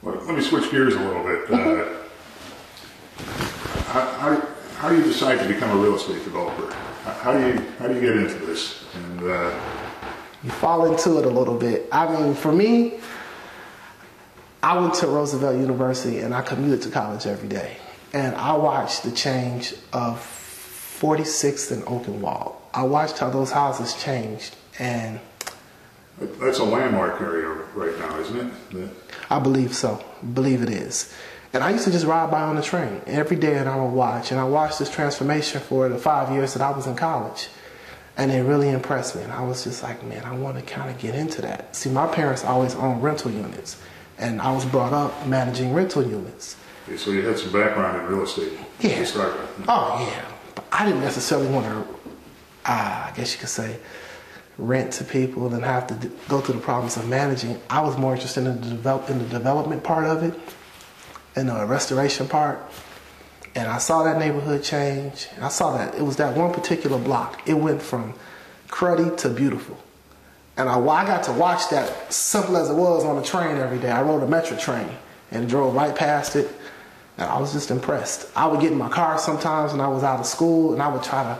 Well, let me switch gears a little bit. How do you decide to become a real estate developer? How do you get into this? And you fall into it a little bit. I mean, for me, I went to Roosevelt University and I commuted to college every day. And I watched the change of 46th and Oakenwald. I watched how those houses changed, and that's a landmark area right now, isn't it? I believe so. I believe it is. And I used to just ride by on the train every day, and I would watch. And I watched this transformation for the 5 years that I was in college. And it really impressed me. And I was just like, man, I want to kind of get into that. See, my parents always owned rental units. And I was brought up managing rental units. Okay, so you had some background in real estate to start with. Oh, yeah. But I didn't necessarily want to, I guess you could say, rent to people and have to go through the problems of managing. I was more interested in the development part of it and the restoration part. And I saw that neighborhood change. I saw that it was that one particular block. It went from cruddy to beautiful. And I got to watch that, simple as it was, on the train every day. I rode a Metro train and drove right past it. And I was just impressed. I would get in my car sometimes when I was out of school, and I would try to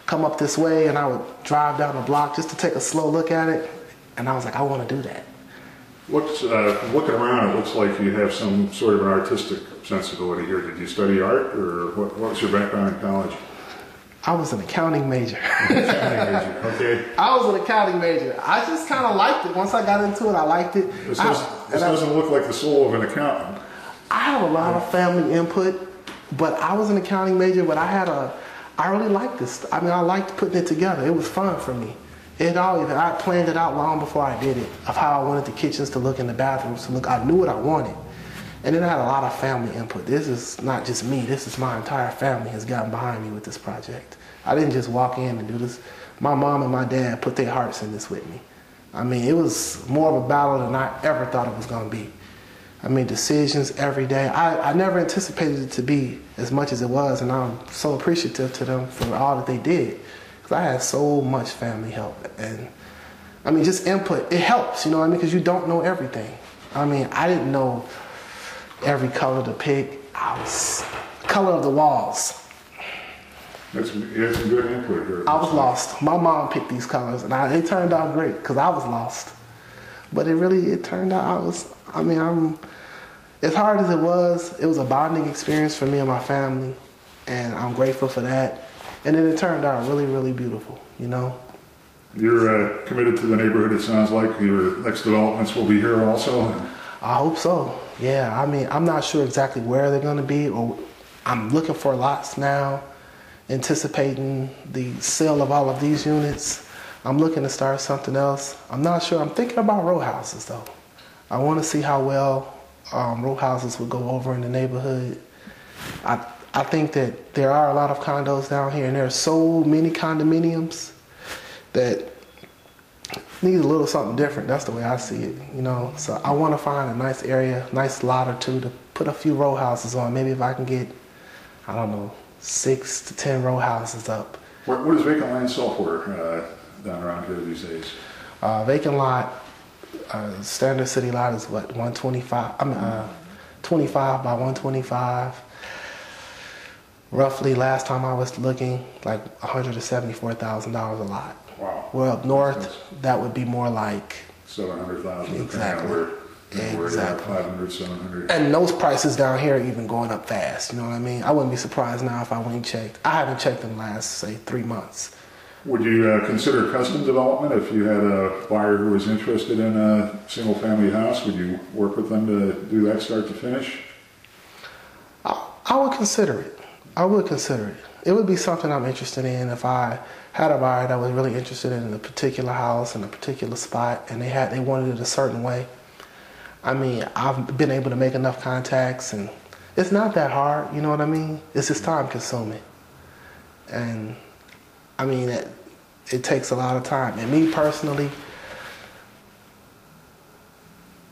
come up this way, and I would drive down the block just to take a slow look at it. And I was like, I want to do that. Looking around, it looks like you have some sort of an artistic sensibility here. Did you study art, or what was your background in college? I was an accounting major. Okay. I was an accounting major. I just kind of liked it. Once I got into it, I liked it. This doesn't look like the soul of an accountant. I have a lot of family input, but I was an accounting major, but I really liked this. I mean, I liked putting it together. It was fun for me. I planned it out long before I did it, of how I wanted the kitchens to look and the bathrooms to look. I knew what I wanted. And then I had a lot of family input. This is not just me. This is my entire family has gotten behind me with this project. I didn't just walk in and do this. My mom and my dad put their hearts in this with me. I mean, it was more of a battle than I ever thought it was going to be. I made decisions every day. I never anticipated it to be as much as it was, and I'm so appreciative to them for all that they did. Because I had so much family help. And, I mean, just input, it helps, you know what I mean? Because you don't know everything. I mean, I didn't know every color to pick. Color of the walls. You had some good input here. I was lost. My mom picked these colors, and they turned out great because I was lost. But it turned out as hard as it was a bonding experience for me and my family, and I'm grateful for that. And then it turned out really, really beautiful, you know. You're committed to the neighborhood, it sounds like. Your next developments will be here also? I hope so, yeah. I mean, I'm not sure exactly where they're gonna be, or I'm looking for lots now, anticipating the sale of all of these units. I'm looking to start something else. I'm not sure. I'm thinking about row houses, though. I want to see how well row houses would go over in the neighborhood. I think that there are a lot of condos down here, and there are so many condominiums that need a little something different. That's the way I see it, you know. So I want to find a nice area, nice lot or two to put a few row houses on. Maybe if I can get, I don't know, 6 to 10 row houses up. What does vacant land sell for down around here these days? Vacant lot, standard city lot is what, 125? 25 by 125. Roughly, last time I was looking, like $174,000 a lot. Wow. Well, up north, that would be more like $700,000. Exactly. Exactly. 500, 700. And those prices down here are even going up fast. You know what I mean? I wouldn't be surprised now if I went and checked. I haven't checked in the last, say, 3 months. Would you consider custom development if you had a buyer who was interested in a single-family house? Would you work with them to do that start to finish? I would consider it. I would consider it. It would be something I'm interested in if I had a buyer that was really interested in a particular house in a particular spot, and they wanted it a certain way. I mean, I've been able to make enough contacts, and it's not that hard, you know what I mean? It's just time consuming. And I mean, it takes a lot of time. And me personally,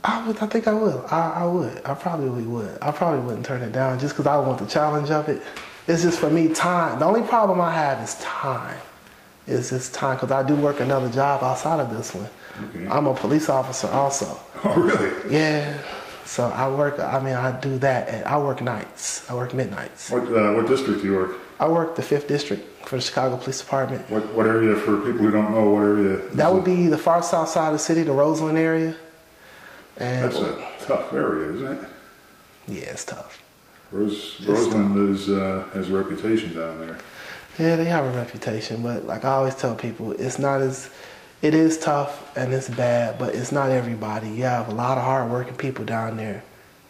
I think I will. I would. I probably would. I probably wouldn't turn it down just because I want the challenge of it. It's just for me, time. The only problem I have is time. It's just time, because I do work another job outside of this one. Okay. I'm a police officer also. Oh, really? Yeah. So I work. I mean, I do that. I work nights. I work midnights. What district do you work? I work the 5th district for the Chicago Police Department. What area, for people who don't know, what area? That would be the far south side of the city, the Roseland area. And that's a tough area, isn't it? Yeah, it's tough. Roseland has a reputation down there. Yeah, they have a reputation, but like I always tell people, it is tough and it's bad, but it's not everybody. You have a lot of hard-working people down there,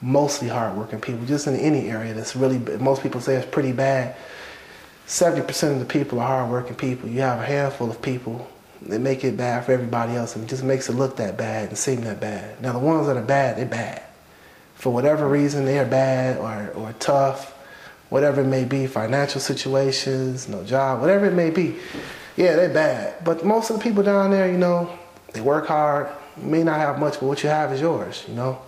mostly hard-working people, just in any area that's really, most people say it's pretty bad. 70% of the people are hard-working people. You have a handful of people that make it bad for everybody else, and it just makes it look that bad and seem that bad. Now, the ones that are bad, they're bad. For whatever reason, they are bad or tough, whatever it may be, financial situations, no job, whatever it may be. Yeah, they're bad. But most of the people down there, you know, they work hard. You may not have much, but what you have is yours, you know?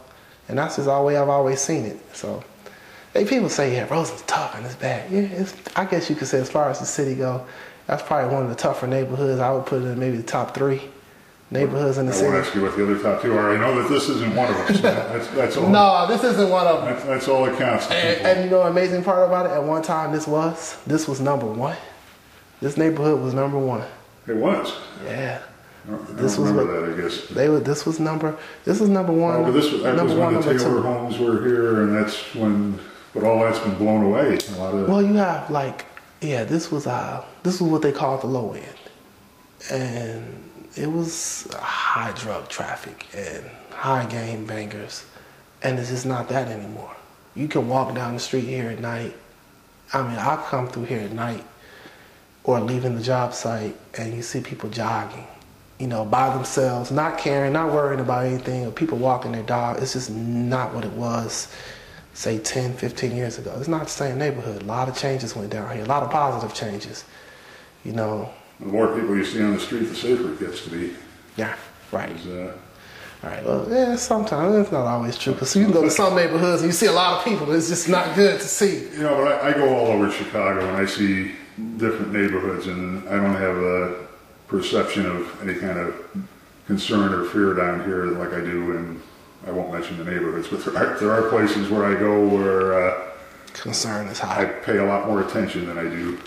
And that's just the way I've always seen it. So, people say, yeah, Roseland's tough and it's bad. Yeah, I guess you could say as far as the city go, that's probably one of the tougher neighborhoods. I would put it in maybe the top 3 neighborhoods in the city. I want to ask you what the other top 2 are. I know that this isn't one of them. So that's all. No, this isn't one of them. That's all that counts. And you know the amazing part about it? At one time, this was number 1. This neighborhood was number 1. It was? Yeah. This was that, I guess. This was number 1. Oh, but this was when the Taylor homes were here, and that's when, but all that's been blown away. Well, you have this was what they called the low end, and it was high drug traffic and high gang bangers, and it's just not that anymore. You can walk down the street here at night. I mean, I come through here at night or leaving the job site, and you see people jogging, you know, by themselves, not caring, not worrying about anything, or people walking their dog. It's just not what it was, say 10, 15 years ago. It's not the same neighborhood. A lot of changes went down here, a lot of positive changes, you know. The more people you see on the street, the safer it gets to be. Yeah, right. Right, well, yeah, sometimes it's not always true, because you can go to some neighborhoods and you see a lot of people. It's just not good to see. You know, but I go all over Chicago and I see different neighborhoods, and I don't have a perception of any kind of concern or fear down here like I do in, I won't mention the neighborhoods, but there are places where I go where concern is high. I pay a lot more attention than I do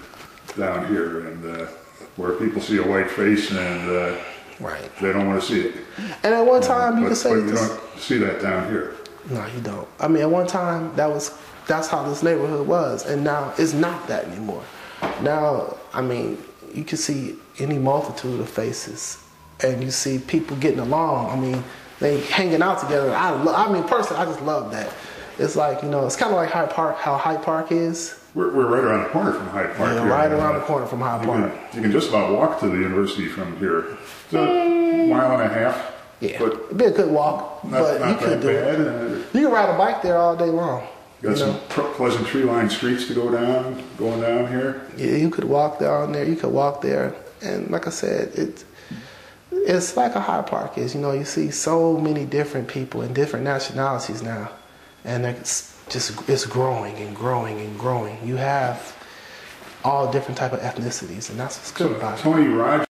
down here, and where people see a white face and right, they don't want to see it. And at one time, you could say but you don't see that down here. No, you don't. I mean, at one time, that's how this neighborhood was, and now it's not that anymore. Now, I mean, you can see any multitude of faces, and you see people getting along. I mean, they hanging out together. I mean, personally, I just love that. It's like, you know, it's kind of like Hyde Park, how Hyde Park is. We're right around the corner from Hyde Park. Yeah, right around the corner from Hyde Park. You can just about walk to the university from here. It's a mile and a half. Yeah, it'd be a good walk, but you could do it. You can ride a bike there all day long. Got some pleasant tree-lined streets to going down here. Yeah, you could walk down there. You could walk there, and like I said, it's like a Hyde Park is. You know, you see so many different people and different nationalities now, and it's growing and growing and growing. You have all different type of ethnicities, and that's what's good about it. Tony Rogers.